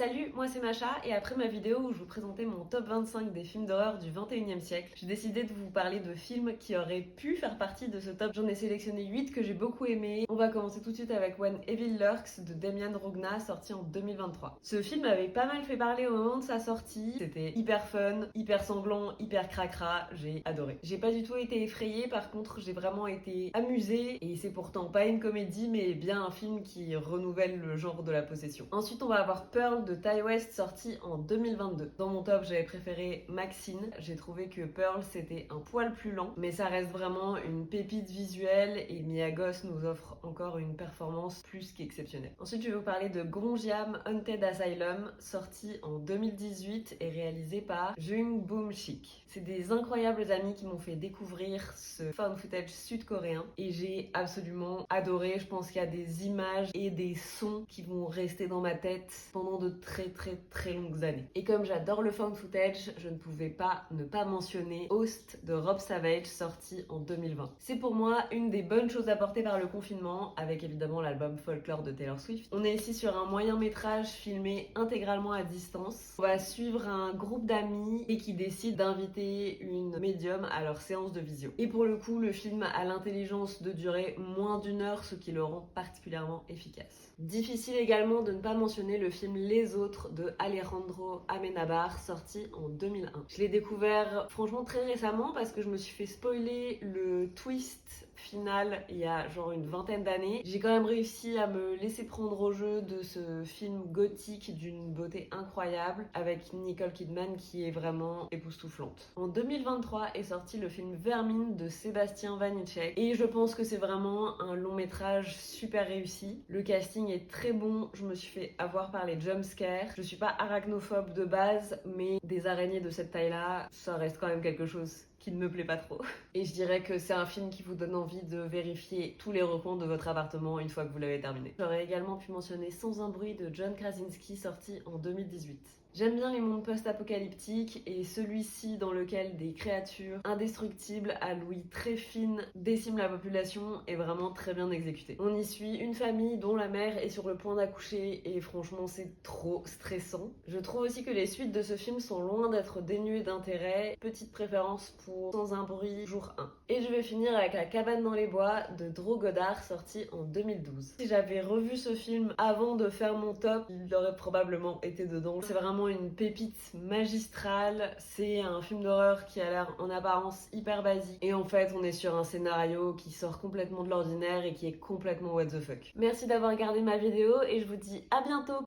Salut, moi c'est Macha et après ma vidéo où je vous présentais mon top 25 des films d'horreur du 21e siècle, j'ai décidé de vous parler de films qui auraient pu faire partie de ce top. J'en ai sélectionné 8 que j'ai beaucoup aimé. On va commencer tout de suite avec When Evil Lurks de Demian Rugna, sorti en 2023. Ce film avait pas mal fait parler au moment de sa sortie. C'était hyper fun, hyper sanglant, hyper cracra, j'ai adoré. J'ai pas du tout été effrayée, par contre j'ai vraiment été amusée et c'est pourtant pas une comédie mais bien un film qui renouvelle le genre de la possession. Ensuite on va avoir Pearl de Ty West sorti en 2022. Dans mon top, j'avais préféré Maxine. J'ai trouvé que Pearl c'était un poil plus lent, mais ça reste vraiment une pépite visuelle et Mia Goth nous offre encore une performance plus qu'exceptionnelle. Ensuite, je vais vous parler de Gonjiam Haunted Asylum, sorti en 2018 et réalisé par Jung Boom Shik. C'est des incroyables amis qui m'ont fait découvrir ce found footage sud-coréen et j'ai absolument adoré. Je pense qu'il y a des images et des sons qui vont rester dans ma tête pendant de très longues années. Et comme j'adore le found footage, je ne pouvais pas ne pas mentionner Host de Rob Savage, sorti en 2020. C'est pour moi une des bonnes choses apportées par le confinement, avec évidemment l'album Folklore de Taylor Swift. On est ici sur un moyen métrage filmé intégralement à distance. On va suivre un groupe d'amis et qui décident d'inviter une médium à leur séance de visio. Et pour le coup, le film a l'intelligence de durer moins d'une heure, ce qui le rend particulièrement efficace. Difficile également de ne pas mentionner le film Les Autres de Alejandro Amenábar, sorti en 2001. Je l'ai découvert franchement très récemment parce que je me suis fait spoiler le twist final il y a genre une vingtaine d'années. J'ai quand même réussi à me laisser prendre au jeu de ce film gothique d'une beauté incroyable avec Nicole Kidman qui est vraiment époustouflante. En 2023 est sorti le film Vermine de Sébastien Vanitschek et je pense que c'est vraiment un long métrage super réussi. Le casting est très bon, je me suis fait avoir par les jumpscares. Je suis pas arachnophobe de base, mais des araignées de cette taille-là, ça reste quand même quelque chose qui ne me plaît pas trop. Et je dirais que c'est un film qui vous donne envie de vérifier tous les recoins de votre appartement une fois que vous l'avez terminé. J'aurais également pu mentionner Sans un bruit de John Krasinski, sorti en 2018. J'aime bien les mondes post-apocalyptiques et celui-ci dans lequel des créatures indestructibles à l'ouïe très fine déciment la population est vraiment très bien exécuté. On y suit une famille dont la mère est sur le point d'accoucher et franchement c'est trop stressant. Je trouve aussi que les suites de ce film sont loin d'être dénuées d'intérêt. Petite préférence pour Sans un bruit jour 1. Et je vais finir avec La cabane dans les bois de Drew Goddard, sorti en 2012. Si j'avais revu ce film avant de faire mon top, il aurait probablement été dedans. C'est vraiment une pépite magistrale. C'est un film d'horreur qui a l'air en apparence hyper basique et en fait on est sur un scénario qui sort complètement de l'ordinaire et qui est complètement what the fuck. Merci d'avoir regardé ma vidéo et je vous dis à bientôt.